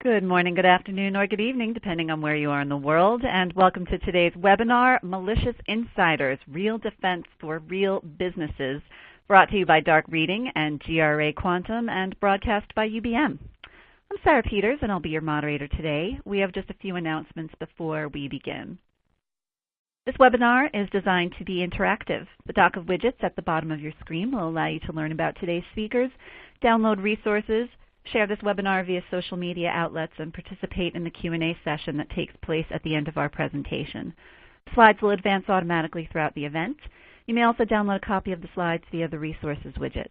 Good morning, good afternoon, or good evening, depending on where you are in the world, and welcome to today's webinar, Malicious Insiders, Real Defense for Real Businesses, brought to you by Dark Reading and GRA Quantum and broadcast by UBM. I'm Sarah Peters, and I'll be your moderator today. We have just a few announcements before we begin. This webinar is designed to be interactive. The dock of widgets at the bottom of your screen will allow you to learn about today's speakers, download resources, share this webinar via social media outlets, and participate in the Q&A session that takes place at the end of our presentation. Slides will advance automatically throughout the event. You may also download a copy of the slides via the resources widget.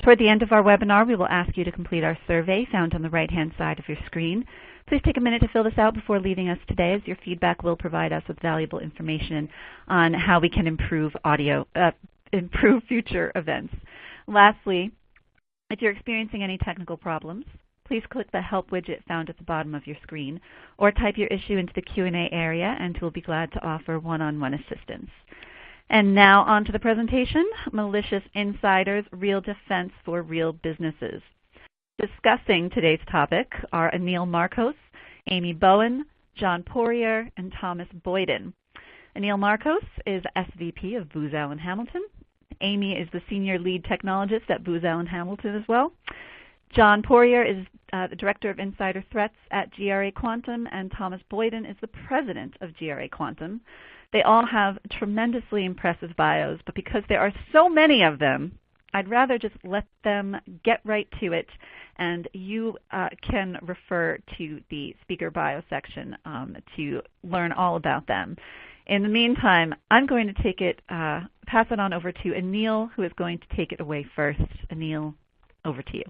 Toward the end of our webinar, we will ask you to complete our survey found on the right-hand side of your screen. Please take a minute to fill this out before leaving us today, as your feedback will provide us with valuable information on how we can improve future events. Lastly, if you're experiencing any technical problems, please click the Help widget found at the bottom of your screen, or type your issue into the Q&A area, and we'll be glad to offer one-on-one assistance. And now on to the presentation, Malicious Insiders, Real Defense for Real Businesses. Discussing today's topic are Anil Marcos, Amy Bowen, John Poirier, and Thomas Boyden. Anil Marcos is SVP of Booz Allen Hamilton. Amy is the Senior Lead Technologist at Booz Allen Hamilton as well. John Poirier is the Director of Insider Threats at GRA Quantum, and Thomas Boyden is the President of GRA Quantum. They all have tremendously impressive bios, but because there are so many of them, I'd rather just let them get right to it, and you can refer to the speaker bio section to learn all about them. In the meantime, I'm going to pass it on over to Anil, who is going to take it away first. Anil, over to you.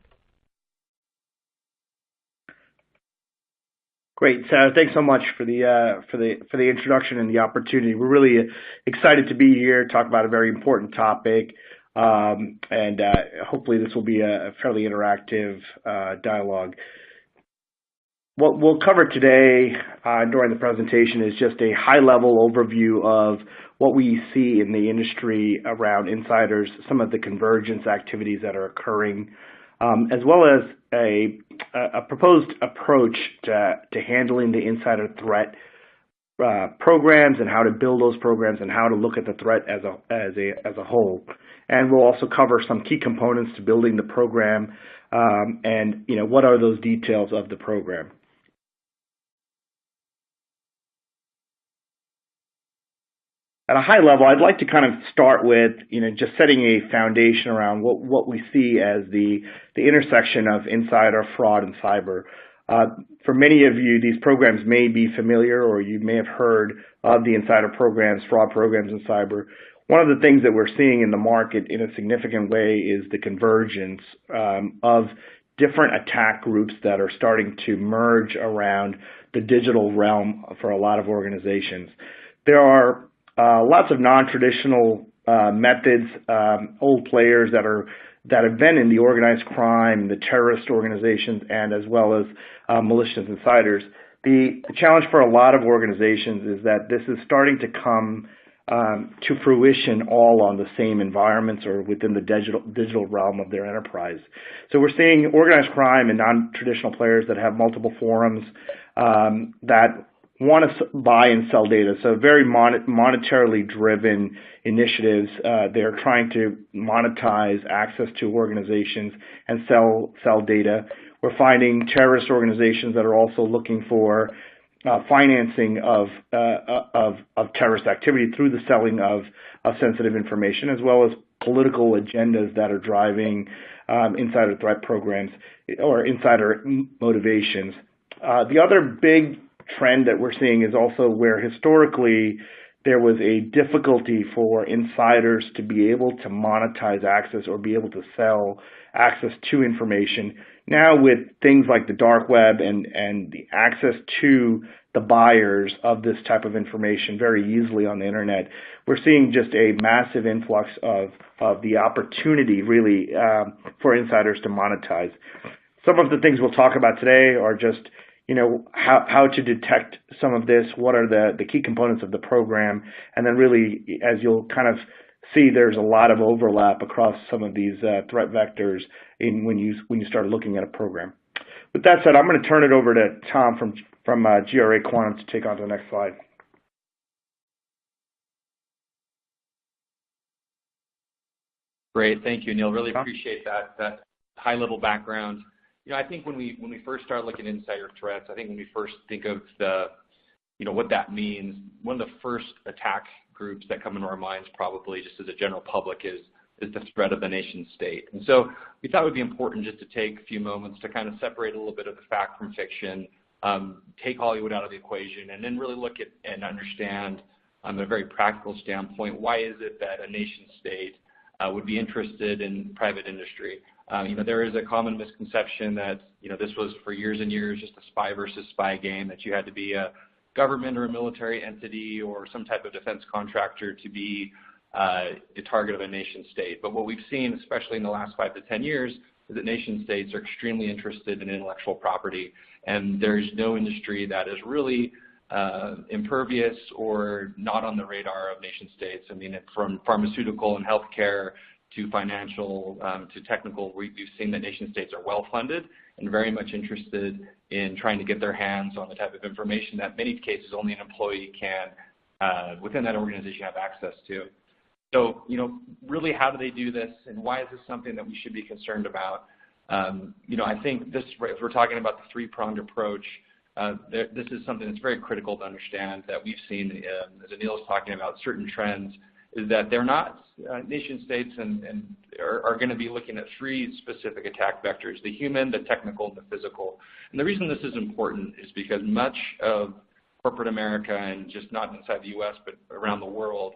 Great, Sarah. Thanks so much for the introduction and the opportunity. We're really excited to be here, talk about a very important topic, and hopefully this will be a fairly interactive dialogue. What we'll cover today during the presentation is just a high-level overview of what we see in the industry around insiders, some of the convergence activities that are occurring, as well as a proposed approach to handling the insider threat programs and how to build those programs and how to look at the threat as a whole. And we'll also cover some key components to building the program and what are those details of the program. At a high level, I'd like to kind of start with just setting a foundation around what we see as the intersection of insider fraud and cyber. For many of you, these programs may be familiar, or you may have heard of the insider programs, fraud programs, and cyber. One of the things that we're seeing in the market in a significant way is the convergence of different attack groups that are starting to merge around the digital realm for a lot of organizations. There are lots of non-traditional methods, old players that have been in the organized crime, the terrorist organizations, and as well as malicious insiders. The challenge for a lot of organizations is that this is starting to come to fruition all on the same environments or within the digital realm of their enterprise. So we're seeing organized crime and non-traditional players that have multiple forums that want to buy and sell data. So very monetarily driven initiatives. They're trying to monetize access to organizations and sell data. We're finding terrorist organizations that are also looking for financing of terrorist activity through the selling of sensitive information, as well as political agendas that are driving insider threat programs or insider motivations. The other big trend that we're seeing is also where historically there was a difficulty for insiders to be able to monetize access or be able to sell access to information. Now with things like the dark web and the access to the buyers of this type of information very easily on the internet, we're seeing just a massive influx of the opportunity really for insiders to monetize. Some of the things we'll talk about today are just how to detect some of this, what are the key components of the program, and then really, as you'll kind of see, there's a lot of overlap across some of these threat vectors when you start looking at a program. With that said, I'm going to turn it over to Tom from GRA Quantum to take on to the next slide. Great, thank you, Neil. Really appreciate that high-level background. I think when we first start looking at insider threats, I think when we first think of what that means, one of the first attack groups that come into our minds, probably just as a general public, is the threat of the nation state. And so we thought it would be important just to take a few moments to kind of separate a little bit of the fact from fiction, take Hollywood out of the equation, and then really look at and understand on a very practical standpoint, why is it that a nation state would be interested in private industry. There is a common misconception that this was for years and years just a spy versus spy game, that you had to be a government or a military entity or some type of defense contractor to be the target of a nation state. But what we've seen, especially in the last 5 to 10 years, is that nation states are extremely interested in intellectual property, and there's no industry that is really impervious or not on the radar of nation states. I mean, from pharmaceutical and healthcare to financial to technical, we've seen that nation states are well-funded and very much interested in trying to get their hands on the type of information that many cases only an employee can, within that organization, have access to. So, really, how do they do this, and why is this something that we should be concerned about? I think this, if we're talking about the three-pronged approach, this is something that's very critical to understand, that we've seen, as Anil was talking about, certain trends, is that they're not nation states and are going to be looking at 3 specific attack vectors: the human, the technical, and the physical. And the reason this is important is because much of corporate America, and just not inside the U.S. but around the world,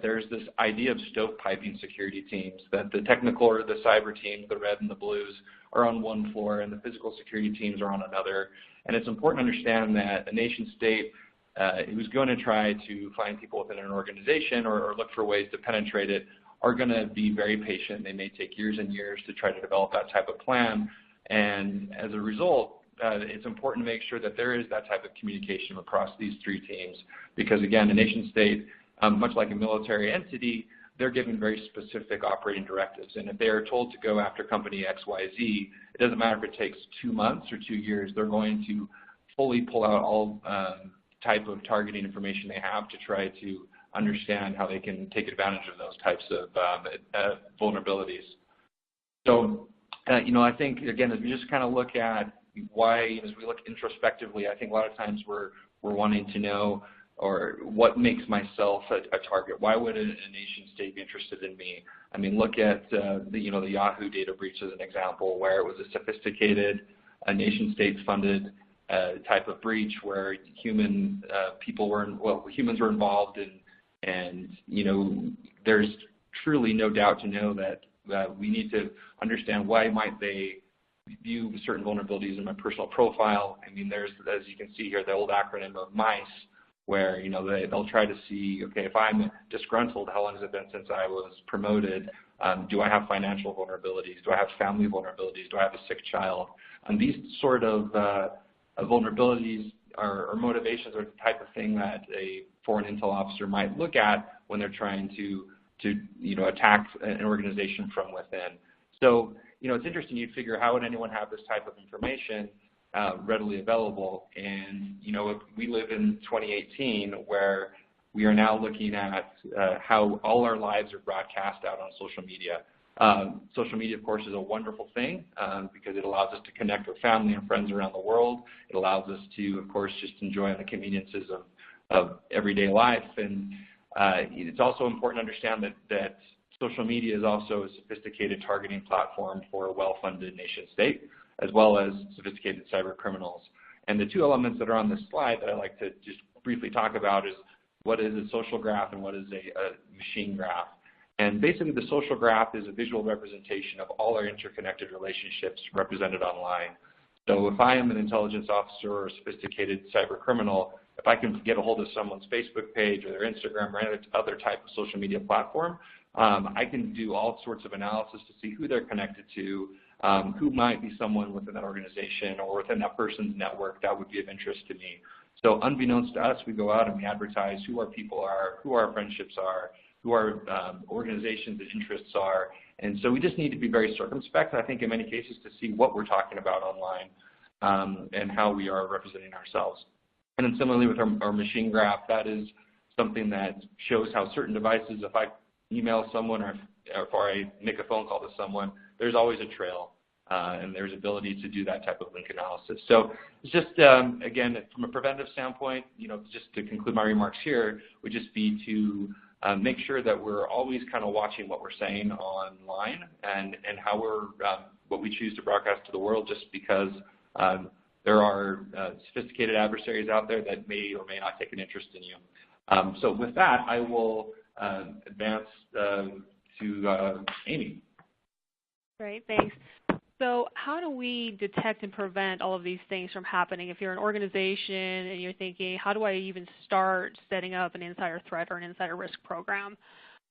there's this idea of stovepiping security teams, that the technical or the cyber teams, the red and the blues, are on one floor and the physical security teams are on another. And it's important to understand that a nation state who's going to try to find people within an organization or look for ways to penetrate it are going to be very patient. They may take years and years to try to develop that type of plan. And as a result, it's important to make sure that there is that type of communication across these 3 teams, because, again, a nation state, much like a military entity, they're given very specific operating directives. And if they are told to go after company XYZ, it doesn't matter if it takes 2 months or 2 years, they're going to fully pull out all type of targeting information they have to try to understand how they can take advantage of those types of vulnerabilities. So, I think, again, if we just kind of look at why, as we look introspectively, I think a lot of times we're wanting to know, or what makes myself a target? Why would a nation state be interested in me? I mean, look at the Yahoo data breach as an example, where it was a sophisticated, nation state funded type of breach where humans were involved, and there's truly no doubt to know that we need to understand why might they view certain vulnerabilities in my personal profile. I mean, there's, as you can see here, the old acronym of MICE, where they'll try to see, okay, if I'm disgruntled, how long has it been since I was promoted? Do I have financial vulnerabilities? Do I have family vulnerabilities? Do I have a sick child? And these sort of vulnerabilities or motivations are the type of thing that a foreign intel officer might look at when they're trying to attack an organization from within. So, it's interesting. You'd figure, how would anyone have this type of information readily available? And we live in 2018, where we are now looking at how all our lives are broadcast out on social media. Social media, of course, is a wonderful thing because it allows us to connect with family and friends around the world. It allows us to, of course, just enjoy the conveniences of everyday life. And it's also important to understand that social media is also a sophisticated targeting platform for a well-funded nation state, as well as sophisticated cyber criminals. And the 2 elements that are on this slide that I'd like to just briefly talk about is what is a social graph and what is a machine graph. And basically, the social graph is a visual representation of all our interconnected relationships represented online. So if I am an intelligence officer or a sophisticated cyber criminal, if I can get a hold of someone's Facebook page or their Instagram or any other type of social media platform, I can do all sorts of analysis to see who they're connected to, who might be someone within that organization or within that person's network that would be of interest to me. So unbeknownst to us, we go out and we advertise who our people are, who our friendships are, who our organizations and interests are. And so we just need to be very circumspect, I think, in many cases, to see what we're talking about online. and how we are representing ourselves. And then similarly with our machine graph, that is something that shows how certain devices, if I email someone or if I make a phone call to someone, there's always a trail, and there's ability to do that type of link analysis. So it's just, again, from a preventive standpoint, just to conclude my remarks here, would just be to make sure that we're always kind of watching what we're saying online and how what we choose to broadcast to the world, just because there are sophisticated adversaries out there that may or may not take an interest in you. So with that, I will advance to Amy. Great, thanks. So how do we detect and prevent all of these things from happening? If you're an organization and you're thinking, how do I even start setting up an insider threat or an insider risk program?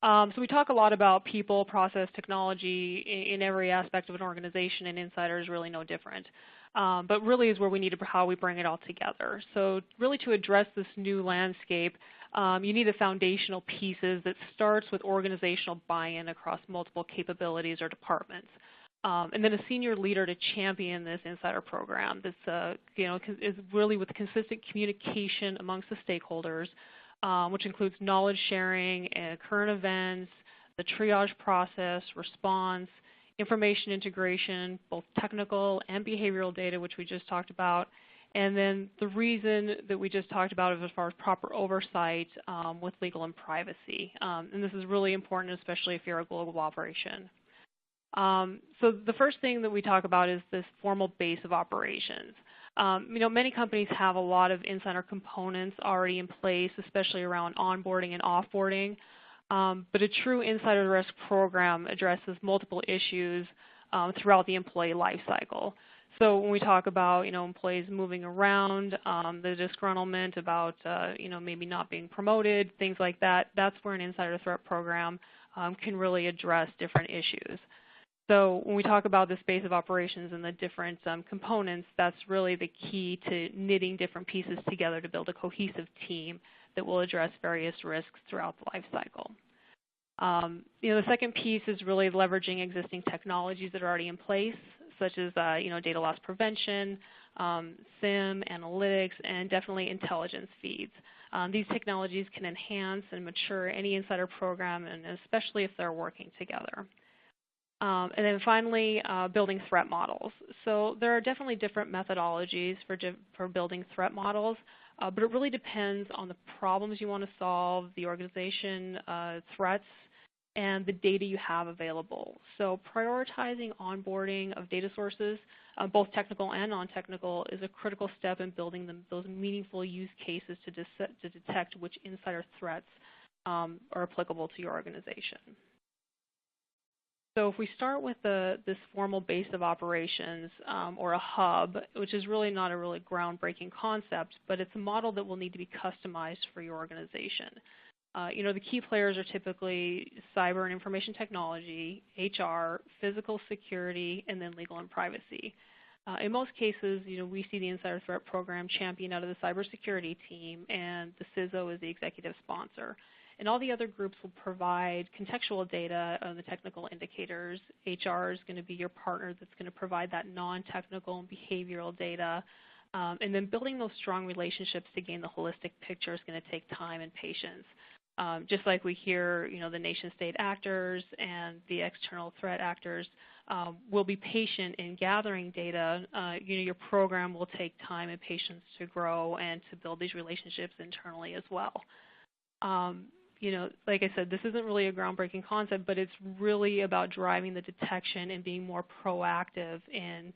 So we talk a lot about people, process, technology in every aspect of an organization, and insider is really no different. But really is where we need how we bring it all together. So really to address this new landscape, you need the foundational pieces that starts with organizational buy-in across multiple capabilities or departments. And then a senior leader to champion this insider program. This, is really with consistent communication amongst the stakeholders, which includes knowledge sharing, current events, the triage process, response, information integration, both technical and behavioral data, which we just talked about, and then the reason that we just talked about as far as proper oversight with legal and privacy. And this is really important, especially if you're a global operation. So the first thing that we talk about is this formal base of operations. Many companies have a lot of insider components already in place, especially around onboarding and offboarding. But a true insider risk program addresses multiple issues throughout the employee life cycle. So when we talk about employees moving around, the disgruntlement about maybe not being promoted, things like that, that's where an insider threat program can really address different issues. So when we talk about the space of operations and the different components, that's really the key to knitting different pieces together to build a cohesive team that will address various risks throughout the life cycle. The second piece is really leveraging existing technologies that are already in place, such as data loss prevention, SIM, analytics, and definitely intelligence feeds. These technologies can enhance and mature any insider program, and especially if they're working together. And then finally, building threat models. So there are definitely different methodologies for building threat models, but it really depends on the problems you want to solve, the organization threats, and the data you have available. So prioritizing onboarding of data sources, both technical and non-technical, is a critical step in building those meaningful use cases to detect which insider threats are applicable to your organization. So if we start with this formal base of operations, or a hub, which is really not a really groundbreaking concept, but it's a model that will need to be customized for your organization. The key players are typically cyber and information technology, HR, physical security, and then legal and privacy. In most cases, we see the insider threat program championed out of the cybersecurity team, and the CISO is the executive sponsor. And all the other groups will provide contextual data on the technical indicators. HR is going to be your partner that's going to provide that non-technical and behavioral data. And then building those strong relationships to gain the holistic picture is going to take time and patience. Just like we hear, the nation-state actors and the external threat actors will be patient in gathering data. Your program will take time and patience to grow and to build these relationships internally as well. Like I said, this isn't really a groundbreaking concept, but it's really about driving the detection and being more proactive in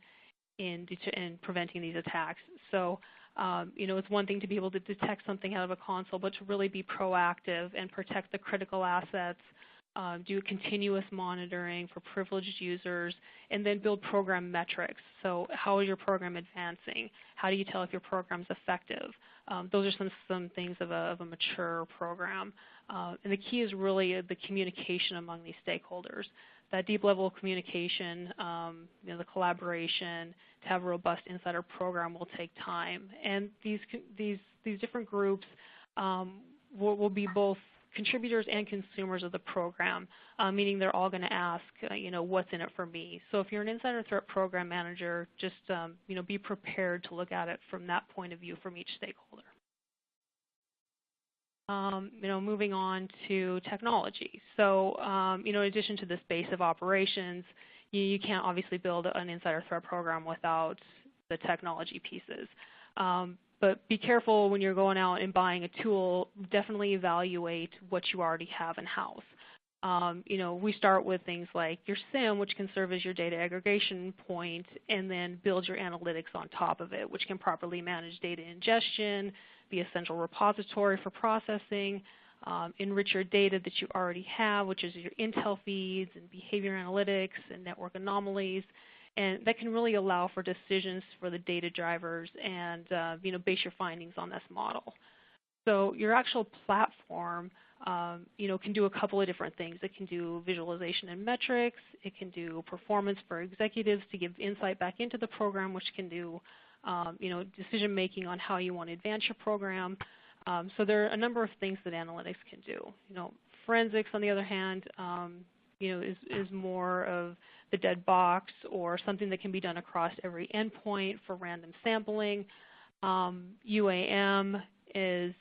preventing these attacks. So, it's one thing to be able to detect something out of a console, but to really be proactive and protect the critical assets, do continuous monitoring for privileged users, and then build program metrics. So how is your program advancing? How do you tell if your program's effective? Those are some things of a mature program. And the key is really the communication among these stakeholders. That deep level of communication, the collaboration, to have a robust insider program will take time. And these different groups will be both contributors and consumers of the program, meaning they're all going to ask, what's in it for me? So if you're an insider threat program manager, just be prepared to look at it from that point of view from each stakeholder. Moving on to technology. So, in addition to this base of operations, you can't obviously build an insider threat program without the technology pieces. But be careful when you're going out and buying a tool. Definitely evaluate what you already have in-house. We start with things like your SIM, which can serve as your data aggregation point, and then build your analytics on top of it, which can properly manage data ingestion, be a central repository for processing, enrich your data that you already have, which is your intel feeds and behavior analytics and network anomalies. And that can really allow for decisions for the data drivers and base your findings on this model. So your actual platform can do a couple of different things. It can do visualization and metrics. It can do performance for executives to give insight back into the program, which can do decision making on how you want to advance your program. So there are a number of things that analytics can do. Forensics, on the other hand, is more of the dead box or something that can be done across every endpoint for random sampling. UAM is,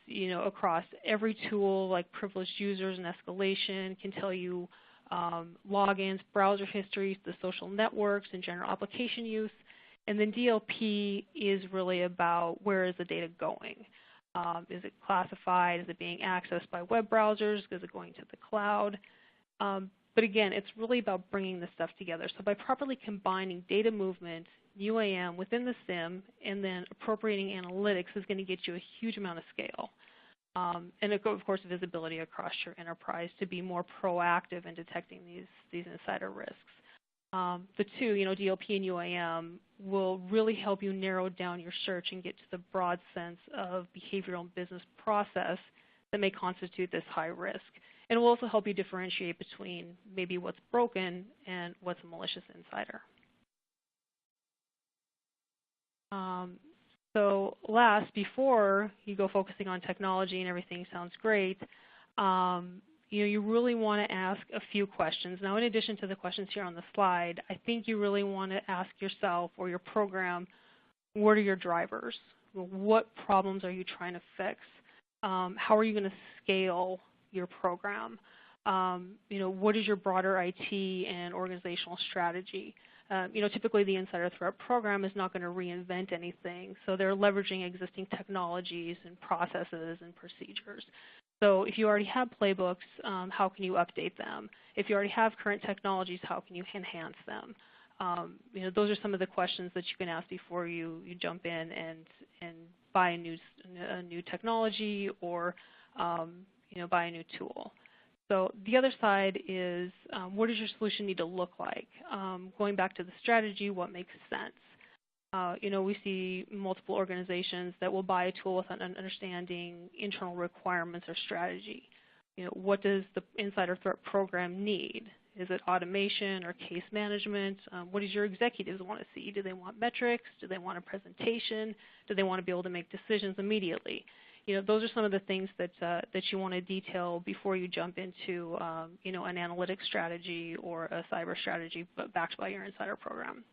across every tool like privileged users and escalation, can tell you logins, browser histories, the social networks, and general application use. And then DLP is really about where is the data going. Is it classified? Is it being accessed by web browsers? Is it going to the cloud? But again, it's really about bringing this stuff together. So by properly combining data movement, UAM within the SIM, and then appropriating analytics is going to get you a huge amount of scale. And of course, visibility across your enterprise to be more proactive in detecting these insider risks. The two, DLP and UAM, will really help you narrow down your search and get to the broad sense of behavioral and business process that may constitute this high risk. And it will also help you differentiate between maybe what's broken and what's a malicious insider. So last, before you go focusing on technology and everything sounds great, you really want to ask a few questions. Now, in addition to the questions here on the slide, I think you really want to ask yourself or your program, what are your drivers? What problems are you trying to fix? How are you going to scale your program? What is your broader IT and organizational strategy? Typically the insider threat program is not going to reinvent anything, so they're leveraging existing technologies and processes and procedures. So if you already have playbooks, how can you update them? If you already have current technologies, how can you enhance them? Those are some of the questions that you can ask before you jump in and buy a new technology or buy a new tool. So the other side is, what does your solution need to look like? Going back to the strategy, what makes sense? We see multiple organizations that will buy a tool without understanding internal requirements or strategy. What does the insider threat program need? Is it automation or case management? What does your executives want to see? Do they want metrics? Do they want a presentation? Do they want to be able to make decisions immediately? Those are some of the things that you want to detail before you jump into an analytics strategy or a cyber strategy backed by your insider program.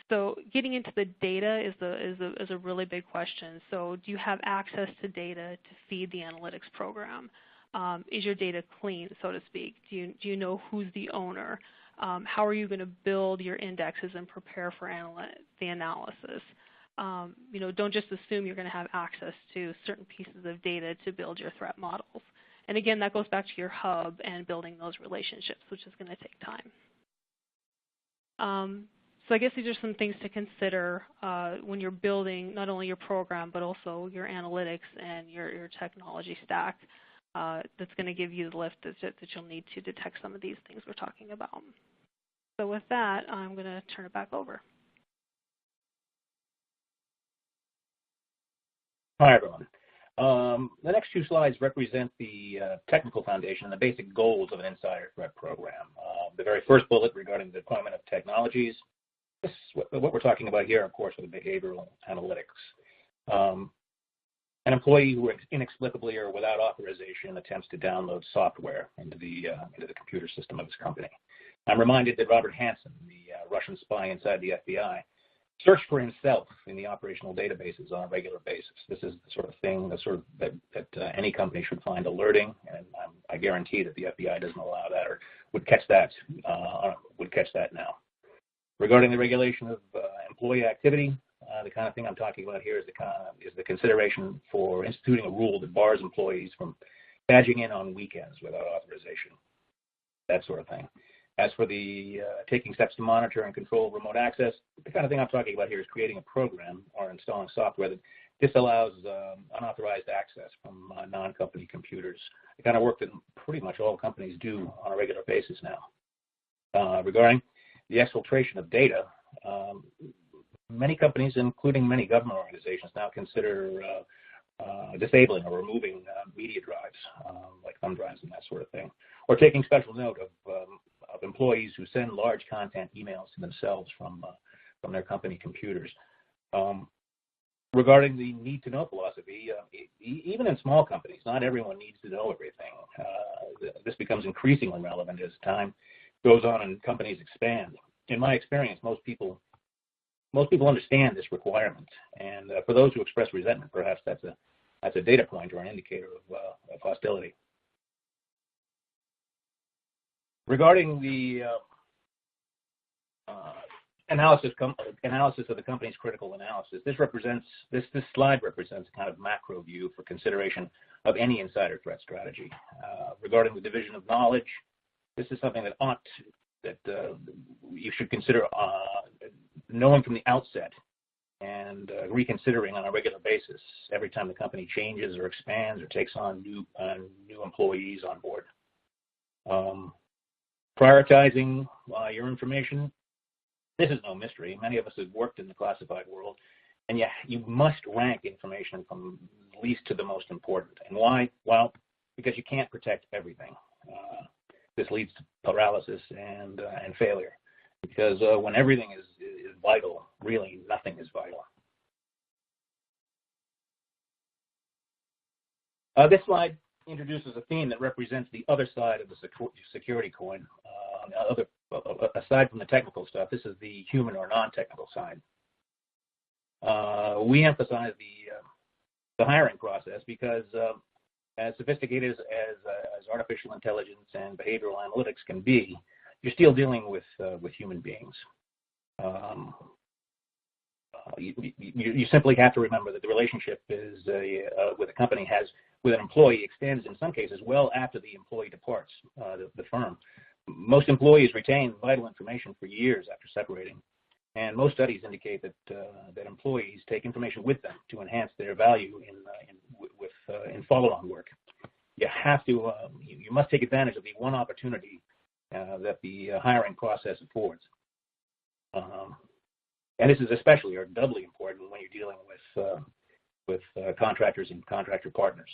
So getting into the data is a really big question. So do you have access to data to feed the analytics program? Is your data clean, so to speak? Do you know who's the owner? How are you going to build your indexes and prepare for the analysis? Don't just assume you're going to have access to certain pieces of data to build your threat models. And again, that goes back to your hub and building those relationships, which is going to take time. So I guess these are some things to consider when you're building not only your program, but also your analytics and your technology stack that's going to give you the lift that you'll need to detect some of these things we're talking about. So with that, I'm going to turn it back over. Hi, everyone. The next two slides represent the technical foundation and the basic goals of an insider threat program. The very first bullet regarding the deployment of technologies. What we're talking about here, of course, are the behavioral analytics. An employee who inexplicably or without authorization attempts to download software into the computer system of his company. I'm reminded that Robert Hanssen, the Russian spy inside the FBI, searched for himself in the operational databases on a regular basis. This is the sort of thing that any company should find alerting, and I guarantee that the FBI doesn't allow that or would catch that now. Regarding the regulation of employee activity, the kind of thing I'm talking about here is the consideration for instituting a rule that bars employees from badging in on weekends without authorization, that sort of thing. As for the taking steps to monitor and control remote access, the kind of thing I'm talking about here is creating a program or installing software that disallows unauthorized access from non-company computers. The kind of work that pretty much all companies do on a regular basis now. Regarding the exfiltration of data, many companies, including many government organizations, now consider disabling or removing media drives, like thumb drives and that sort of thing, or taking special note of employees who send large content emails to themselves from their company computers. Regarding the need-to-know philosophy, even in small companies, not everyone needs to know everything. This becomes increasingly relevant as time goes on and companies expand. In my experience, most people understand this requirement, and for those who express resentment, perhaps that's a data point or an indicator of hostility. Regarding the analysis of the company's critical analysis, this slide represents a kind of macro view for consideration of any insider threat strategy. Regarding the division of knowledge, this is something that you should consider knowing from the outset and reconsidering on a regular basis every time the company changes or expands or takes on new employees on board. Prioritizing your information, this is no mystery. Many of us have worked in the classified world, and you must rank information from least to the most important. And why? Well, because you can't protect everything. This leads to paralysis and failure, because when everything is vital, really nothing is vital. This slide introduces a theme that represents the other side of the security coin. Aside from the technical stuff, this is the human or non-technical side. We emphasize the hiring process because as sophisticated as artificial intelligence and behavioral analytics can be, you're still dealing with human beings. You simply have to remember that the relationship with a company with an employee extends in some cases well after the employee departs the firm. Most employees retain vital information for years after separating, and most studies indicate that employees take information with them to enhance their value in follow-on work. You must take advantage of the one opportunity that the hiring process affords. And this is especially or doubly important when you're dealing with contractors and contractor partners.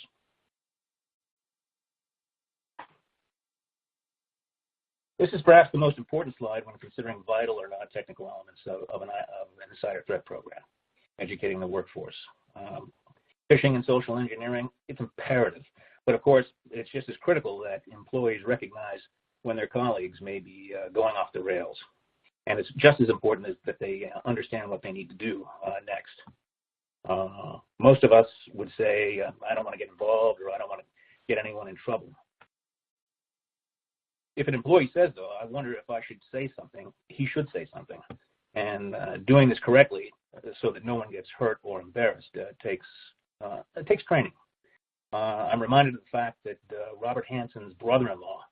This is perhaps the most important slide when considering vital or non-technical elements of an insider threat program, educating the workforce. Phishing and social engineering, it's imperative. But of course, it's just as critical that employees recognize when their colleagues may be going off the rails. And it's just as important as that they understand what they need to do next. Most of us would say, I don't want to get involved, or I don't want to get anyone in trouble. If an employee says, though, I wonder if I should say something, he should say something. And doing this correctly so that no one gets hurt or embarrassed takes training. I'm reminded of the fact that Robert Hanssen's brother-in-law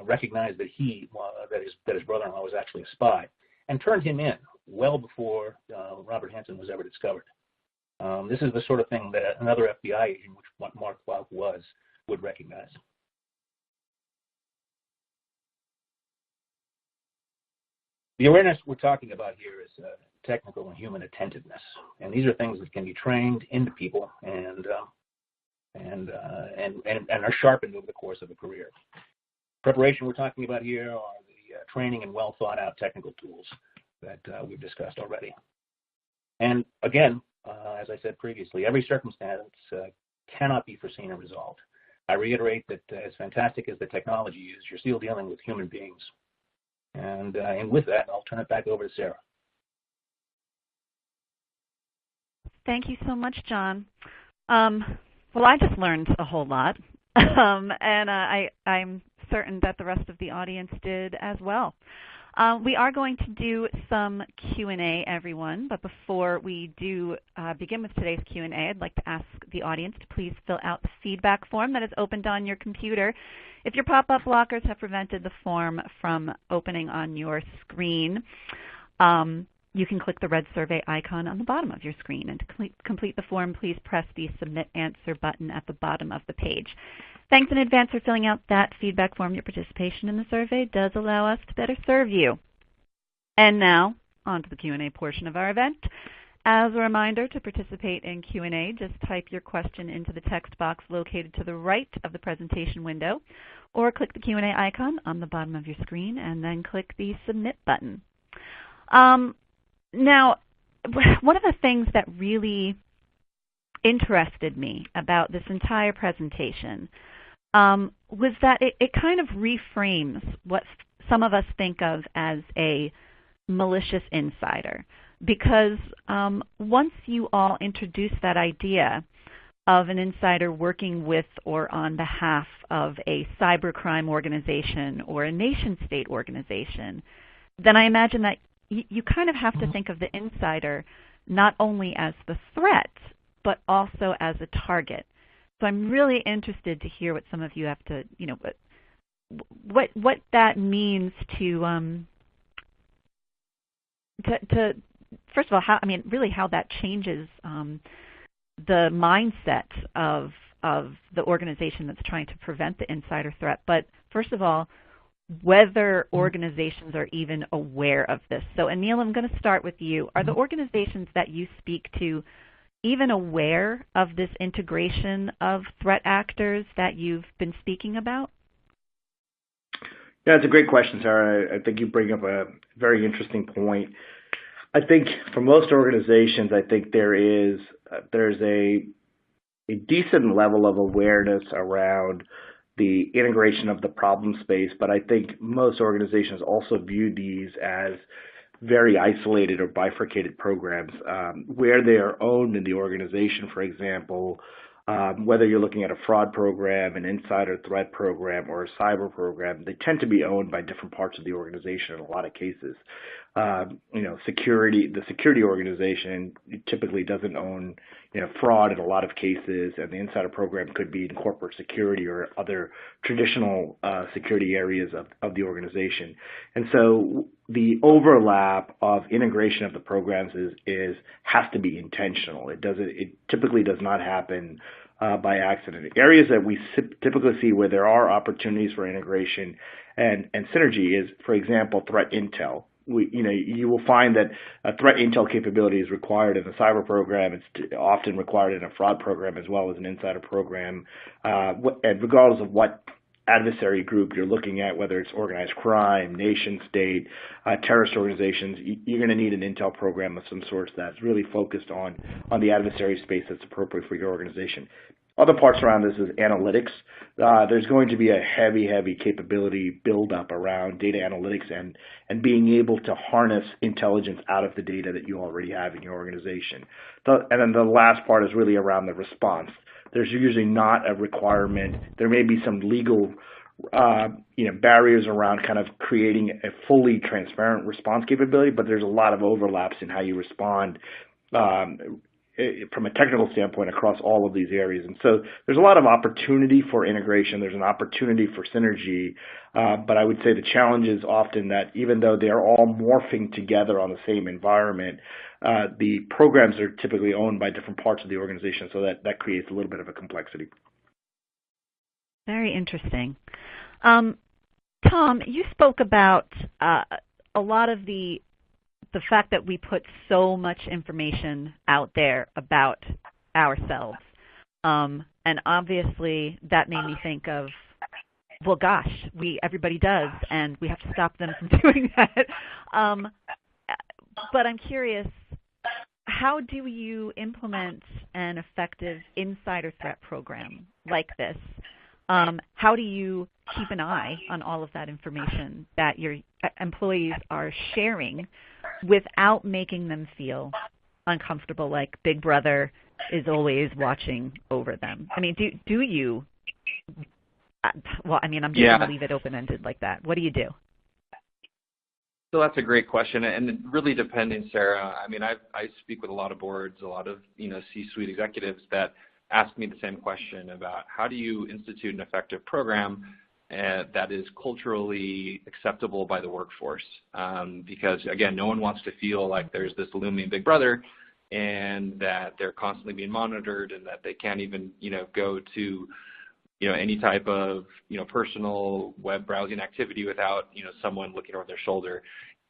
recognized that his brother-in-law was actually a spy and turned him in well before Robert Hanssen was ever discovered. This is the sort of thing that another FBI agent, which Mark Clark was, would recognize. The awareness we're talking about here is technical and human attentiveness, and these are things that can be trained into people and are sharpened over the course of a career. Preparation we're talking about here are the training and well thought out technical tools that we've discussed already. And again, as I said previously, every circumstance cannot be foreseen and resolved. I reiterate that as fantastic as the technology is, you're still dealing with human beings. And with that, I'll turn it back over to Sarah. Thank you so much, John. Well, I just learned a whole lot, and I'm certain that the rest of the audience did as well. We are going to do some Q&A, everyone, but before we do begin with today's Q&A, I'd like to ask the audience to please fill out the feedback form that is opened on your computer. If your pop-up blockers have prevented the form from opening on your screen, you can click the red survey icon on the bottom of your screen. And to complete the form, please press the Submit Answer button at the bottom of the page. Thanks in advance for filling out that feedback form. Your participation in the survey does allow us to better serve you. And now, on to the Q&A portion of our event. As a reminder, to participate in Q&A, just type your question into the text box located to the right of the presentation window, or click the Q&A icon on the bottom of your screen, and then click the Submit button. Now, one of the things that really interested me about this entire presentation was that it kind of reframes what some of us think of as a malicious insider. Because once you all introduce that idea of an insider working with or on behalf of a cybercrime organization or a nation-state organization, then I imagine that you kind of have to think of the insider not only as the threat, but also as a target. So I'm really interested to hear what some of you have to, what that means to first of all, how that changes the mindset of the organization that's trying to prevent the insider threat. But first of all, whether organizations are even aware of this. So Anil, I'm going to start with you. Are the organizations that you speak to even aware of this integration of threat actors that you've been speaking about? Yeah, that's a great question, Sarah. I think you bring up a very interesting point. I think for most organizations, I think there's a decent level of awareness around the integration of the problem space, but I think most organizations also view these as very isolated or bifurcated programs where they are owned in the organization. For example, whether you're looking at a fraud program, an insider threat program, or a cyber program, they tend to be owned by different parts of the organization in a lot of cases. The security organization typically doesn't own, fraud in a lot of cases, and the insider program could be in corporate security or other traditional security areas of the organization. And so the overlap of integration of the programs has to be intentional. It typically does not happen by accident. Areas that we typically see where there are opportunities for integration and synergy is, for example, threat intel. You will find that a threat intel capability is required in a cyber program. It's often required in a fraud program as well as an insider program. And regardless of what adversary group you're looking at, whether it's organized crime, nation state, terrorist organizations, you're going to need an intel program of some sort that's really focused on the adversary space that's appropriate for your organization. Other parts around this is analytics. There's going to be a heavy capability buildup around data analytics and being able to harness intelligence out of the data that you already have in your organization. And then the last part is really around the response. There's usually not a requirement. There may be some legal barriers around kind of creating a fully transparent response capability, but there's a lot of overlaps in how you respond from a technical standpoint across all of these areas. And so there's a lot of opportunity for integration. There's an opportunity for synergy. But I would say the challenge is often that even though they're all morphing together on the same environment, the programs are typically owned by different parts of the organization, so that creates a little bit of a complexity. Very interesting. Tom, you spoke about a lot of the fact that we put so much information out there about ourselves. And obviously that made me think of, well, gosh, everybody does, and we have to stop them from doing that. But I'm curious, how do you implement an effective insider threat program like this? How do you keep an eye on all of that information that your employees are sharing without making them feel uncomfortable, like Big Brother is always watching over them? I mean, do you? Well, I mean, I'm just going to leave it open-ended like that. What do you do? So that's a great question, and really depending, Sarah. I mean, I speak with a lot of boards, a lot of C-suite executives that ask me the same question about how do you institute an effective program that is culturally acceptable by the workforce? Because again, no one wants to feel like there's this looming Big Brother, and that they're constantly being monitored, and that they can't even go to any type of personal web browsing activity without someone looking over their shoulder.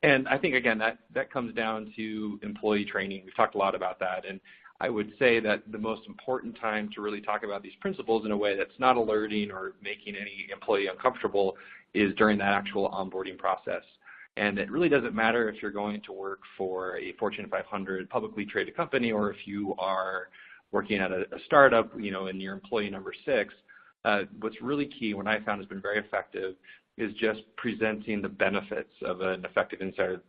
And I think again that comes down to employee training. We've talked a lot about that, and I would say that the most important time to really talk about these principles in a way that's not alerting or making any employee uncomfortable is during that actual onboarding process. And it really doesn't matter if you're going to work for a Fortune 500 publicly traded company, or if you are working at a startup, and you're employee number 6. What's really key, what I found has been very effective, is just presenting the benefits of an effective insider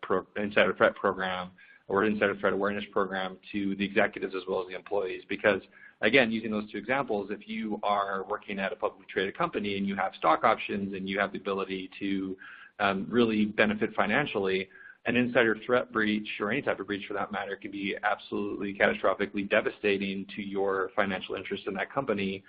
threat program or insider threat awareness program to the executives as well as the employees. Because again, using those two examples, if you are working at a publicly traded company and you have stock options and you have the ability to really benefit financially, an insider threat breach, or any type of breach for that matter, can be absolutely catastrophically devastating to your financial interest in that company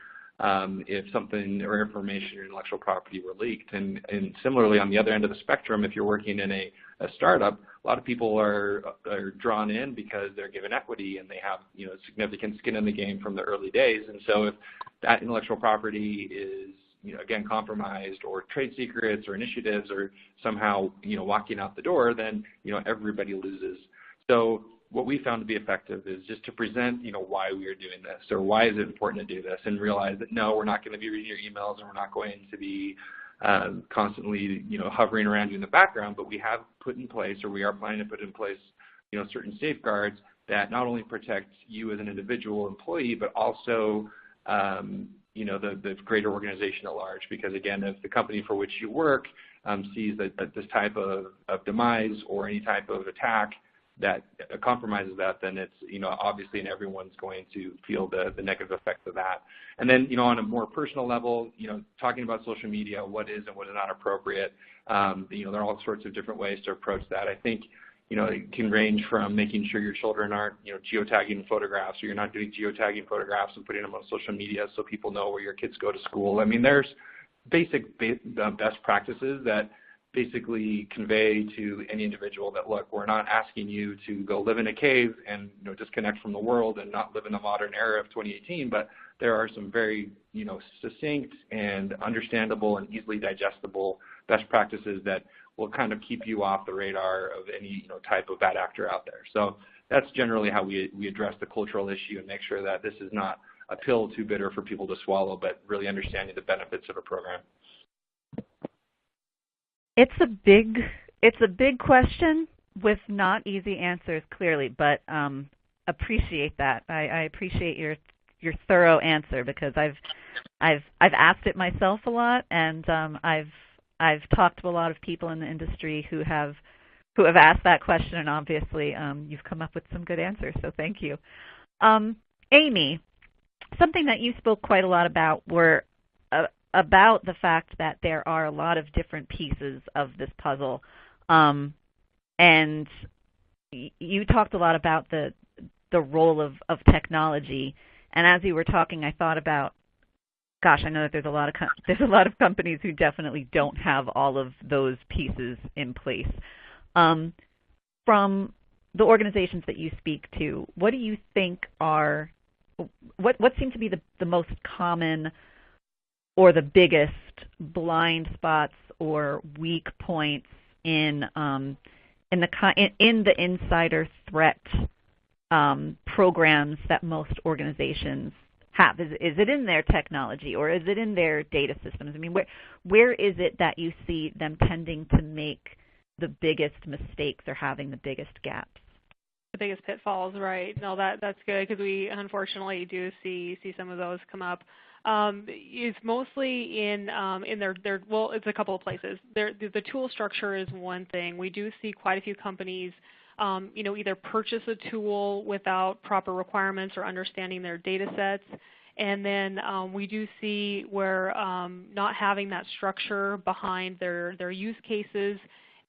if something or information or intellectual property were leaked. And similarly, on the other end of the spectrum, if you're working in a startup, a lot of people are drawn in because they're given equity and they have significant skin in the game from the early days. And so if that intellectual property is again compromised, or trade secrets or initiatives are somehow walking out the door, then everybody loses. So what we found to be effective is just to present why we are doing this, or why is it important to do this, and realize that no, we're not going to be reading your emails, and we're not going to be constantly hovering around you in the background, but we have put in place, or we are planning to put in place certain safeguards that not only protect you as an individual employee, but also the greater organization at large. Because again, if the company for which you work sees that this type of demise or any type of attack that compromises that, then it's obviously, and everyone's going to feel the negative effects of that. And then on a more personal level, talking about social media, what is and what is not appropriate. There are all sorts of different ways to approach that. I think it can range from making sure your children aren't geotagging photographs, or you're not doing geotagging photographs and putting them on social media so people know where your kids go to school. I mean, there's basic best practices that basically convey to any individual that, look, we're not asking you to go live in a cave and disconnect from the world and not live in the modern era of 2018, but there are some very succinct and understandable and easily digestible best practices that will kind of keep you off the radar of any type of bad actor out there. So that's generally how we address the cultural issue and make sure that this is not a pill too bitter for people to swallow, but really understanding the benefits of a program. It's a big question with not easy answers, clearly, but appreciate that. I appreciate your thorough answer, because I've asked it myself a lot, and I've talked to a lot of people in the industry who have asked that question, and obviously you've come up with some good answers, so thank you. Amy, something that you spoke quite a lot about were about the fact that there are a lot of different pieces of this puzzle, and you talked a lot about the role of technology. And as you were talking, I thought about, gosh, I know that there's a lot of companies who definitely don't have all of those pieces in place. From the organizations that you speak to, what do you think are what seem to be the most common or the biggest blind spots or weak points in the insider threat programs that most organizations have? Is it in their technology, or is it in their data systems? I mean, where is it that you see them tending to make the biggest mistakes or having the biggest gaps? The biggest pitfalls, right? No, that's good because we unfortunately do see some of those come up. It's mostly in their well, it's a couple of places. The tool structure is one thing. We do see quite a few companies, either purchase a tool without proper requirements or understanding their data sets. And then we do see where not having that structure behind their use cases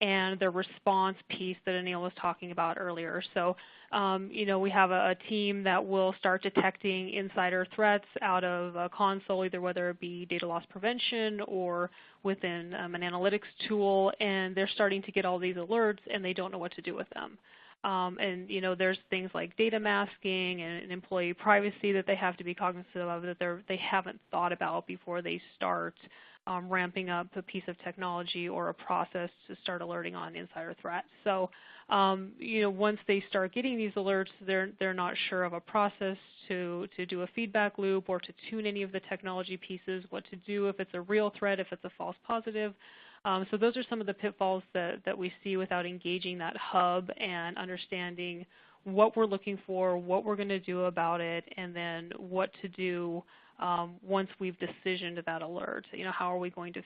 and the response piece that Anil was talking about earlier. So, we have a team that will start detecting insider threats out of a console, either whether it be data loss prevention or within an analytics tool, and they're starting to get all these alerts, and they don't know what to do with them. There's things like data masking and employee privacy that they have to be cognizant of that they haven't thought about before they start ramping up a piece of technology or a process to start alerting on insider threats. So, once they start getting these alerts, they're not sure of a process to do a feedback loop or to tune any of the technology pieces, what to do if it's a real threat, if it's a false positive. So those are some of the pitfalls that we see without engaging that hub and understanding what we're looking for, what we're going to do about it, and then what to do once we've decisioned that alert. How are we going to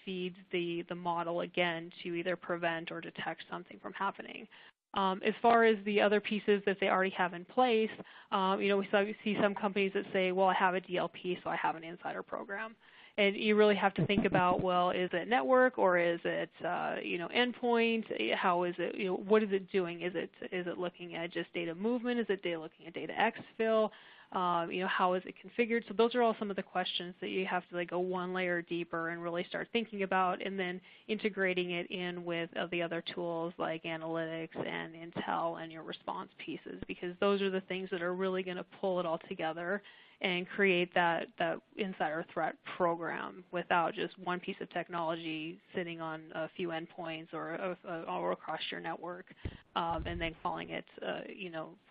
feed the model again to either prevent or detect something from happening? As far as the other pieces that they already have in place, we see some companies that say, well, I have a DLP, so I have an insider program. And you really have to think about, well, is it network or is it, endpoint? How is it, what is it doing? Is it looking at just data movement? Is it looking at data exfil? How is it configured? So those are all some of the questions that you have to go one layer deeper and really start thinking about, and then integrating it in with the other tools like analytics and Intel and your response pieces, because those are the things that are really going to pull it all together and create that insider threat program without just one piece of technology sitting on a few endpoints or across your network, and then calling it,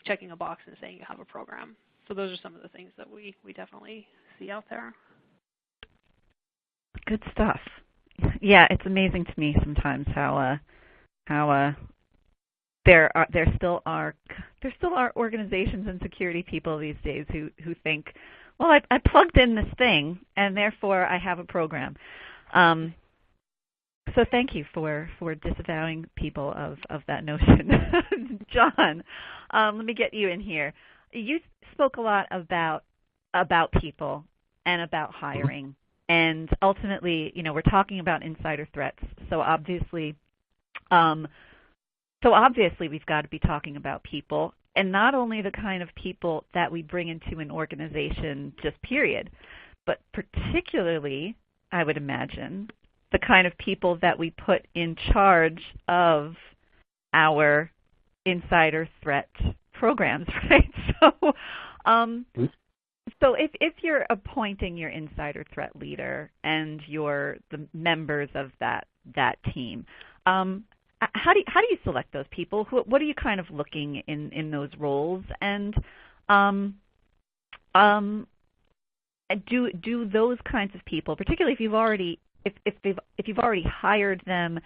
checking a box and saying you have a program. So those are some of the things that we definitely see out there. Good stuff. Yeah, it's amazing to me sometimes how there still are organizations and security people these days who think, well, I plugged in this thing and therefore I have a program. So thank you for disavowing people of that notion. John, let me get you in here. You spoke a lot about people and about hiring, and ultimately, we're talking about insider threats. So obviously, we've got to be talking about people, and not only the kind of people that we bring into an organization, just period, but particularly, I would imagine, the kind of people that we put in charge of our insider threat programs, right? So if you're appointing your insider threat leader and you're the members of that team, how do you select those people? What are you kind of looking in those roles? And do those kinds of people, particularly if you've already hired them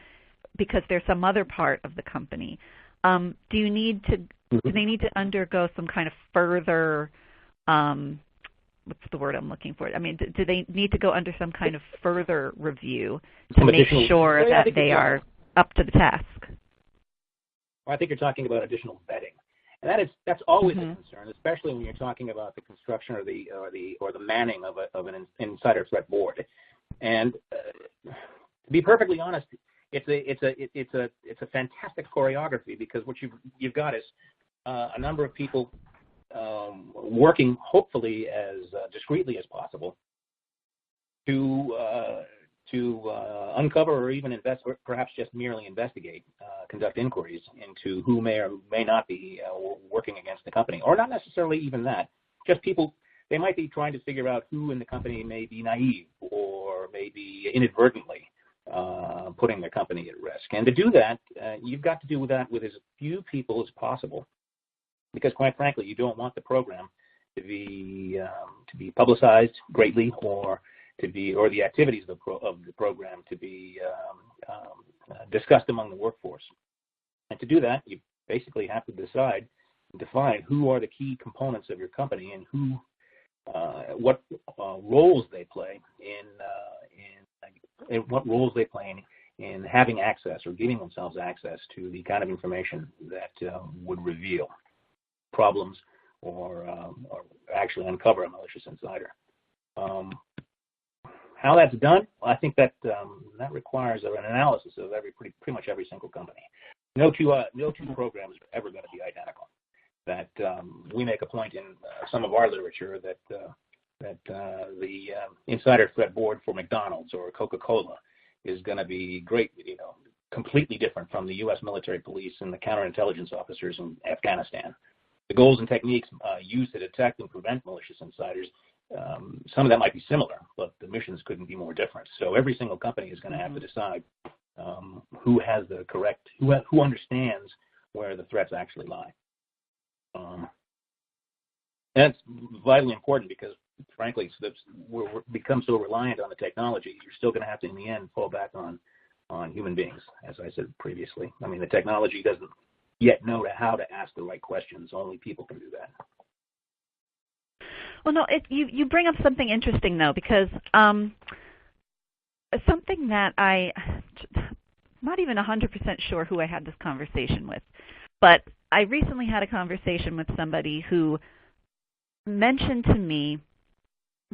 because they're some other part of the company, do they need to undergo some kind of further, what's the word I'm looking for? I mean, do they need to go under some kind of further review to make sure that they are up to the task? Well, I think you're talking about additional vetting, and that's always a concern, especially when you're talking about the construction or the manning of an insider threat board. And to be perfectly honest, it's a fantastic choreography, because what you've got is a number of people working hopefully as discreetly as possible to uncover or even invest, or perhaps just merely investigate, conduct inquiries into who may or may not be working against the company, or not necessarily even that. Just people, they might be trying to figure out who in the company may be naive or maybe inadvertently putting their company at risk. And to do that, you've got to do that with as few people as possible, because quite frankly, you don't want the program to be publicized greatly, or the activities of the program to be discussed among the workforce. And to do that, you basically have to decide define who are the key components of your company and what roles they play in having access or giving themselves access to the kind of information that would reveal problems or actually uncover a malicious insider. How that's done, I think that requires an analysis of pretty much every single company. No two programs are ever going to be identical. That we make a point in some of our literature that the insider threat board for McDonald's or Coca-Cola is going to be completely different from the U.S. military police and the counterintelligence officers in Afghanistan. The goals and techniques used to detect and prevent malicious insiders, some of that might be similar, but the missions couldn't be more different. So every single company is going to have to decide who understands where the threats actually lie. That's vitally important because, frankly, we're become so reliant on the technology, you're still going to have to, in the end, fall back on human beings, as I said previously. I mean, the technology doesn't yet know how to ask the right questions. Only people can do that. Well, no, you bring up something interesting, though, because something that I'm not even 100% sure who I had this conversation with, but I recently had a conversation with somebody who mentioned to me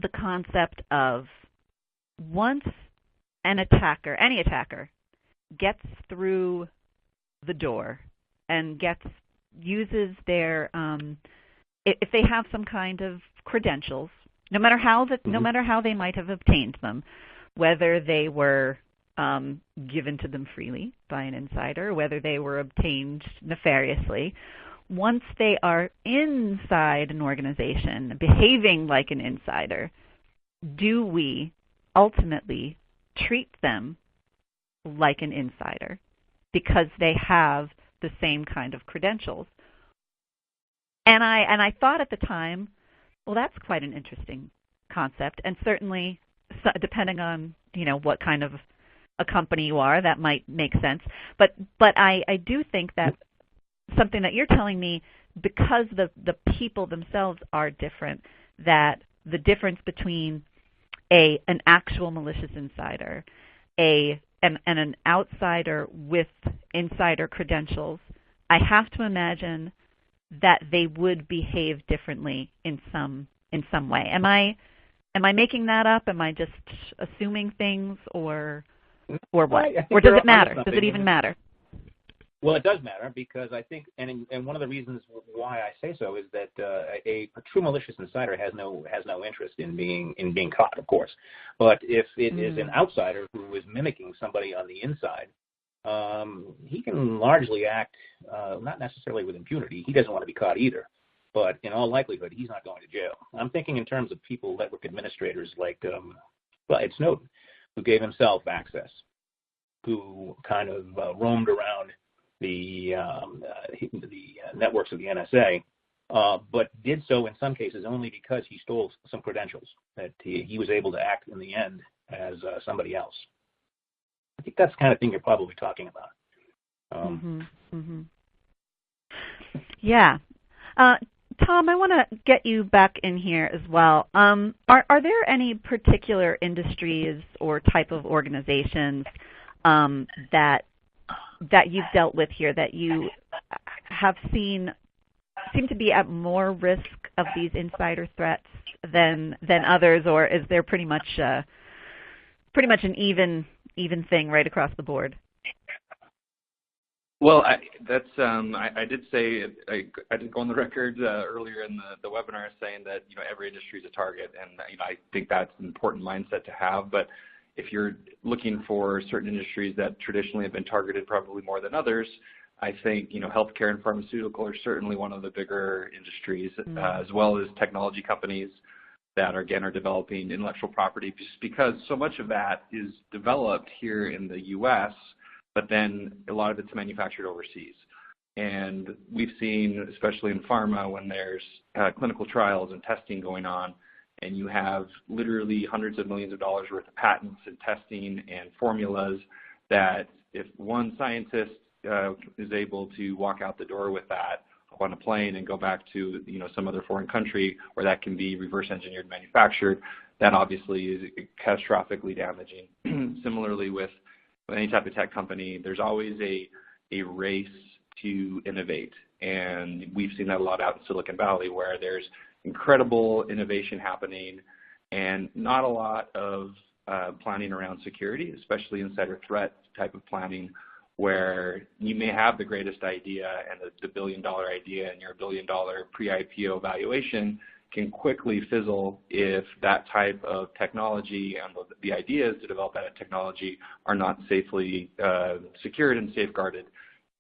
the concept of once any attacker gets through the door and uses their if they have some kind of credentials, no matter how they might have obtained them, whether they were given to them freely by an insider, whether they were obtained nefariously, once they are inside an organization, behaving like an insider, do we ultimately treat them like an insider because they have the same kind of credentials? And I thought at the time, well, that's quite an interesting concept, and certainly depending on what kind of a company you are, that might make sense. But I do think that something that you're telling me, because the people themselves are different, that the difference between an actual malicious insider and an outsider with insider credentials, I have to imagine that they would behave differently in some way. Am I making that up? Am I just assuming things, or what? Or does it matter? Does it even matter? Well, it does matter because I think, and one of the reasons why I say so is that a true malicious insider has no interest in being caught, of course. But if it is an outsider who is mimicking somebody on the inside, he can largely act not necessarily with impunity. He doesn't want to be caught either, but in all likelihood, he's not going to jail. I'm thinking in terms of people, network administrators like Ed Snowden, who gave himself access, who kind of roamed around the networks of the NSA, but did so in some cases only because he stole some credentials, that he was able to act in the end as somebody else. I think that's the kind of thing you're probably talking about. Yeah. Tom, I want to get you back in here as well. Are there any particular industries or type of organizations that you've dealt with here that you have seen seem to be at more risk of these insider threats than others, or is there pretty much an even thing right across the board? Well, I did say I did go on the record earlier in the webinar saying that every industry is a target, and I think that's an important mindset to have. But if you're looking for certain industries that traditionally have been targeted probably more than others, I think healthcare and pharmaceutical are certainly one of the bigger industries, as well as technology companies that are developing intellectual property, just because so much of that is developed here in the U.S., but then a lot of it's manufactured overseas. And we've seen, especially in pharma, when there's clinical trials and testing going on, and you have literally hundreds of millions of dollars worth of patents and testing and formulas, that if one scientist is able to walk out the door with that, hop on a plane and go back to some other foreign country where that can be reverse engineered, manufactured. That obviously is catastrophically damaging. Similarly, with any type of tech company, there's always a race to innovate, and we've seen that a lot out in Silicon Valley, where there's incredible innovation happening and not a lot of planning around security, especially insider threat type of planning, where you may have the greatest idea and the billion-dollar idea, and your billion-dollar pre-IPO valuation can quickly fizzle if that type of technology and the ideas to develop that technology are not safely secured and safeguarded.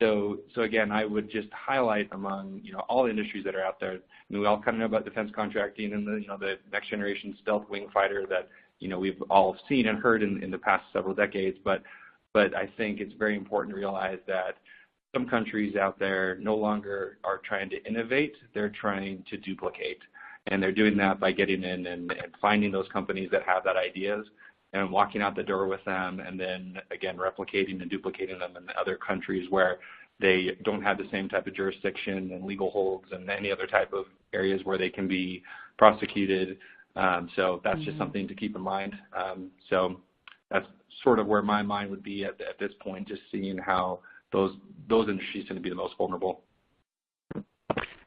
So again, I would just highlight among all the industries that are out there. We all kind of know about defense contracting and the next generation stealth wing fighter that we've all seen and heard in the past several decades. But I think it's very important to realize that some countries out there no longer are trying to innovate; they're trying to duplicate, and they're doing that by getting in and finding those companies that have that ideas and walking out the door with them, and then again replicating and duplicating them in other countries where they don't have the same type of jurisdiction and legal holds and any other type of areas where they can be prosecuted. So that's just something to keep in mind. So that's sort of where my mind would be at this point, just seeing how those industries tend to be the most vulnerable.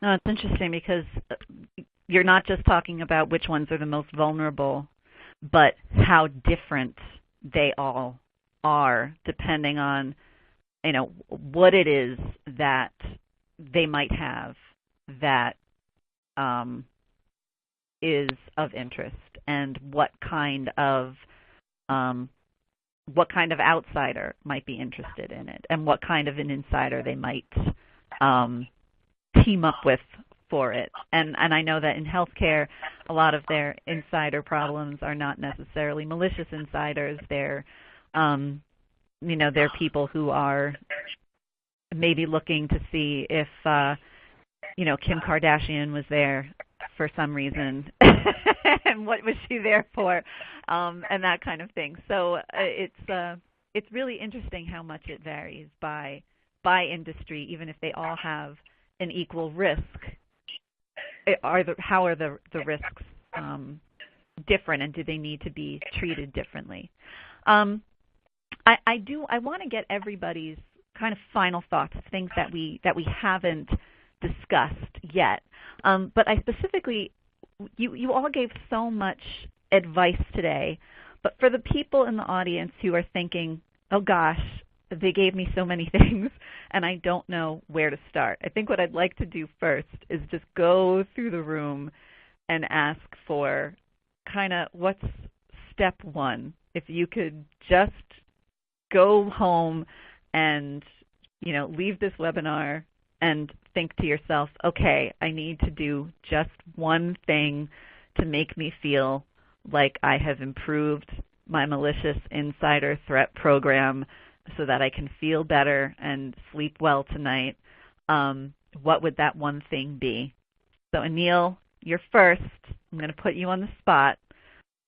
No, it's interesting because you're not just talking about which ones are the most vulnerable, but how different they all are depending on, what it is that they might have that is of interest, and what kind of outsider might be interested in it, and what kind of an insider they might team up with for it. And I know that in healthcare, a lot of their insider problems are not necessarily malicious insiders. They're they're people who are maybe looking to see if Kim Kardashian was there for some reason and what was she there for, and that kind of thing. So it's really interesting how much it varies by industry, even if they all have an equal risk. How are the risks different, and do they need to be treated differently? I want to get everybody's kind of final thoughts, things that we haven't discussed yet. But I specifically, you all gave so much advice today, but for the people in the audience who are thinking, oh gosh, they gave me so many things and I don't know where to start, I think what I'd like to do first is just go through the room and ask for kind of what's step one. If you could just go home and, leave this webinar and think to yourself, okay, I need to do just one thing to make me feel like I have improved my malicious insider threat program so that I can feel better and sleep well tonight, what would that one thing be? So Anil, you're first. I'm going to put you on the spot.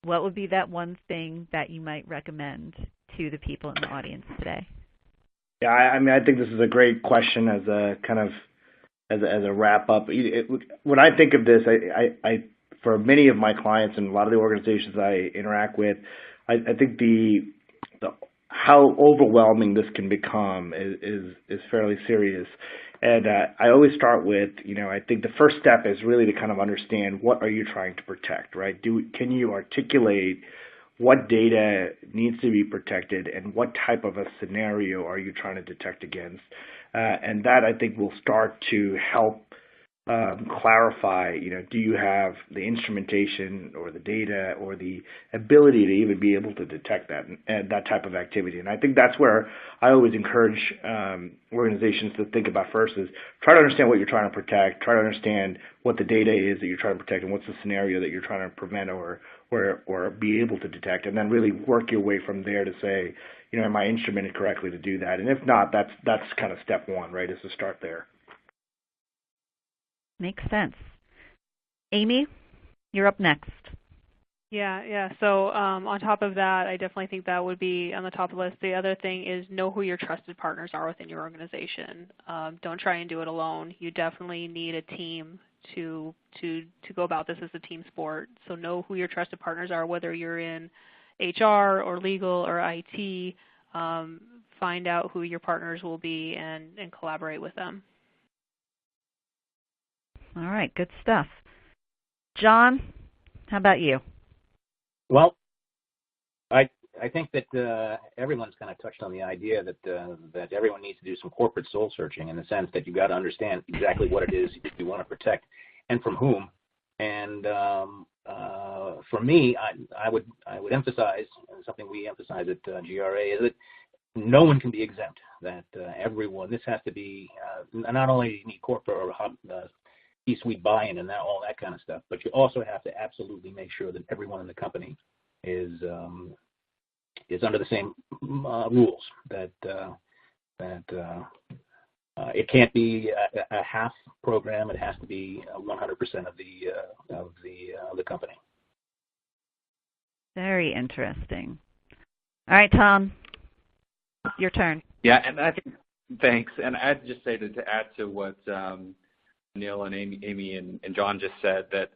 What would be that one thing that you might recommend to the people in the audience today? Yeah, I think this is a great question as a kind of as a wrap up. When I think of this, I for many of my clients and a lot of the organizations I interact with, I think the how overwhelming this can become is fairly serious. And I always start with, I think the first step is really to kind of understand what are you trying to protect, right? Can you articulate what data needs to be protected and what type of a scenario are you trying to detect against? And that, I think, will start to help clarify, do you have the instrumentation or the data or the ability to even be able to detect that type of activity. And I think that's where I always encourage organizations to think about first is try to understand what you're trying to protect, try to understand what the data is that you're trying to protect and what's the scenario that you're trying to prevent or be able to detect, and then really work your way from there to say, am I instrumented correctly to do that? And if not, that's kind of step one, right, is to start there. Makes sense. Amy, you're up next. Yeah. So on top of that, I definitely think that would be on the top of the list. The other thing is know who your trusted partners are within your organization. Don't try and do it alone. You definitely need a team to go about this as a team sport. So know who your trusted partners are, whether you're in HR or legal or IT. Find out who your partners will be and collaborate with them. All right, good stuff. John, how about you? Well, I think that everyone's kind of touched on the idea that everyone needs to do some corporate soul searching in the sense that you've got to understand exactly what it is you want to protect and from whom. And for me, I would emphasize something we emphasize at GRA is that no one can be exempt. That everyone, this has to be not only you need corporate or C-suite buy-in and all that kind of stuff, but you also have to absolutely make sure that everyone in the company is under the same rules. That it can't be a half program; it has to be 100% of the company. Very interesting. All right, Tom, your turn. Yeah, and I think thanks. And I'd just say to add to what Neil and Amy and John just said, that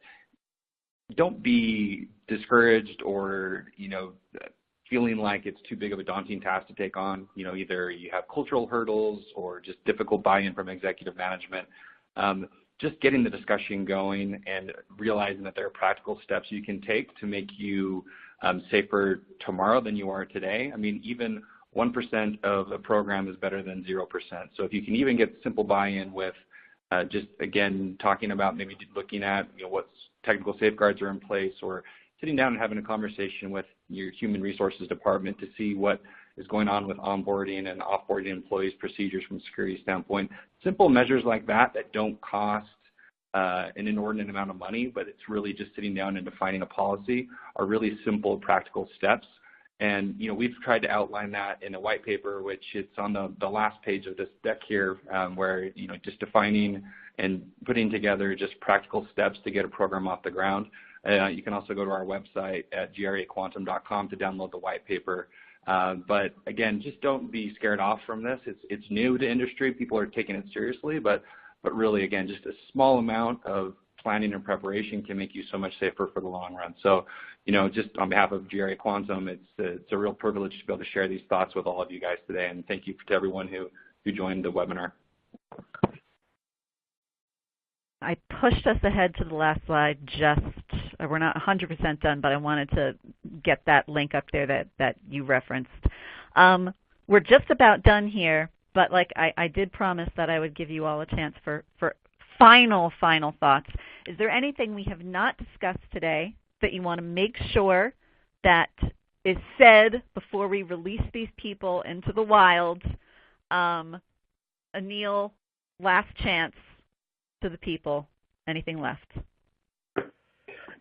don't be discouraged or feeling like it's too big of a daunting task to take on. Either you have cultural hurdles or just difficult buy-in from executive management. Just getting the discussion going and realizing that there are practical steps you can take to make you safer tomorrow than you are today. I mean, even 1% of a program is better than 0%. So if you can even get simple buy-in with just, again, talking about maybe looking at what technical safeguards are in place, or sitting down and having a conversation with your human resources department to see what is going on with onboarding and offboarding employees, procedures from a security standpoint. Simple measures like that don't cost an inordinate amount of money, but it's really just sitting down and defining a policy are really simple, practical steps. And we've tried to outline that in a white paper, which it's on the last page of this deck here, where just defining and putting together just practical steps to get a program off the ground. You can also go to our website at graquantum.com to download the white paper. But again, just don't be scared off from this. It's new to industry. People are taking it seriously, but really, again, just a small amount of planning and preparation can make you so much safer for the long run. So, just on behalf of GRA Quantum, it's a real privilege to be able to share these thoughts with all of you guys today, and thank you to everyone who joined the webinar. I pushed us ahead to the last slide. We're not 100% done, but I wanted to get that link up there that you referenced. We're just about done here, but like I did promise that I would give you all a chance for final thoughts. Is there anything we have not discussed today that you want to make sure that is said before we release these people into the wild? Anil, last chance to the people. Anything left?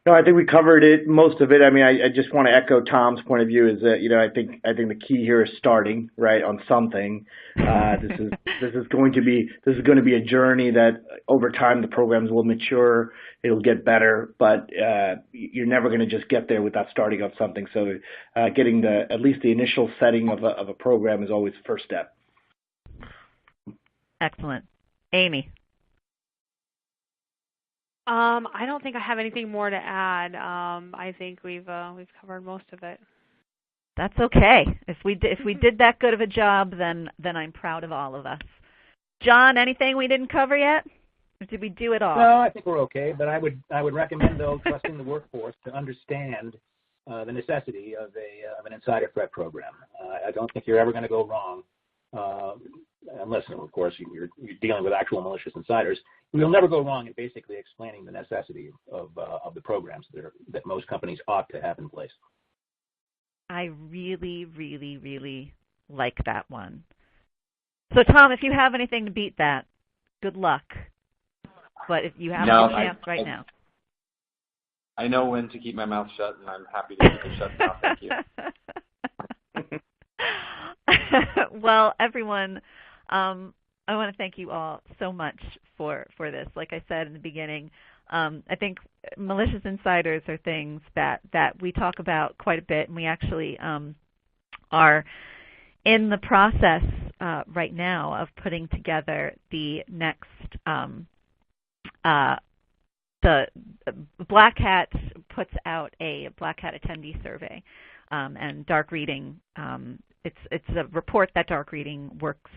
No, I think we covered it, most of it. I mean, I just want to echo Tom's point of view. Is that I think the key here is starting right on something. This is going to be a journey that over time the programs will mature. It'll get better, but you're never going to just get there without starting on something. So, getting at least the initial setting of a program is always the first step. Excellent, Amy. I don't think I have anything more to add. I think we've covered most of it. That's okay. If we did that good of a job, then I'm proud of all of us. John, anything we didn't cover yet? Or did we do it all? No, I think we're okay. But I would recommend, though, trusting the workforce to understand the necessity of an insider threat program. I don't think you're ever going to go wrong. Unless, of course, you're dealing with actual malicious insiders. You'll never go wrong in basically explaining the necessity of the programs that most companies ought to have in place. I really, really, really like that one. So, Tom, if you have anything to beat that, good luck. But if you have a chance right now. I know when to keep my mouth shut, and I'm happy to keep it shut now. Thank you. Well, everyone, I want to thank you all so much for this. Like I said in the beginning, I think malicious insiders are things that we talk about quite a bit, and we actually are in the process right now of putting together the next the Black Hat puts out a Black Hat attendee survey, and Dark Reading, it's a report that Dark Reading works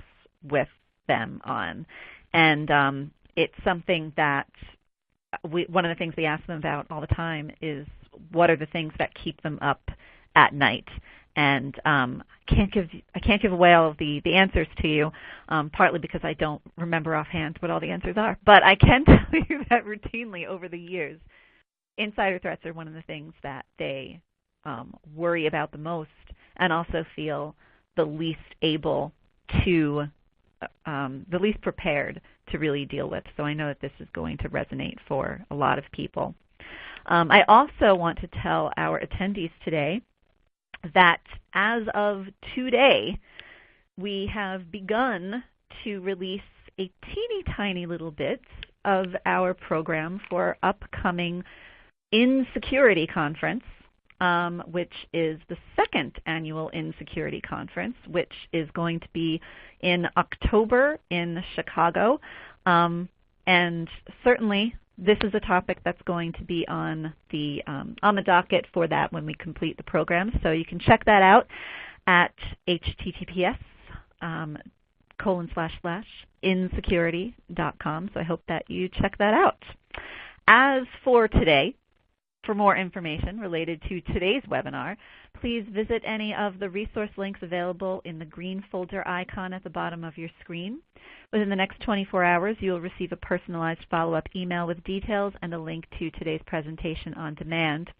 with them on, and it's something that one of the things we ask them about all the time is what are the things that keep them up at night. And I can't give away all of the answers to you, partly because I don't remember offhand what all the answers are. But I can tell you that routinely over the years, insider threats are one of the things that they worry about the most, and also feel the least able to, the least prepared to really deal with. So I know that this is going to resonate for a lot of people. I also want to tell our attendees today that as of today, we have begun to release a teeny tiny little bit of our program for upcoming Insecurity Conference, which is the second annual Insecurity Conference, which is going to be in October in Chicago. And certainly this is a topic that's going to be on the docket for that when we complete the program. So you can check that out at https://insecurity.com. So I hope that you check that out. As for today, for more information related to today's webinar, please visit any of the resource links available in the green folder icon at the bottom of your screen. Within the next 24 hours, you will receive a personalized follow-up email with details and a link to today's presentation on demand.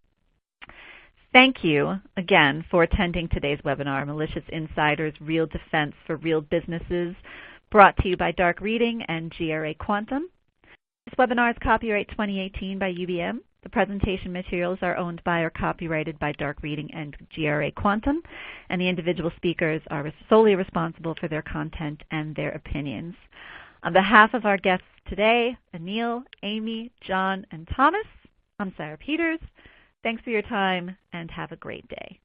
Thank you again for attending today's webinar, Malicious Insiders, Real Defense for Real Businesses, brought to you by Dark Reading and GRA Quantum. This webinar is copyright 2018 by UBM. The presentation materials are owned by or copyrighted by Dark Reading and GRA Quantum, and the individual speakers are solely responsible for their content and their opinions. On behalf of our guests today, Anil, Amy, John, and Thomas, I'm Sarah Peters. Thanks for your time, and have a great day.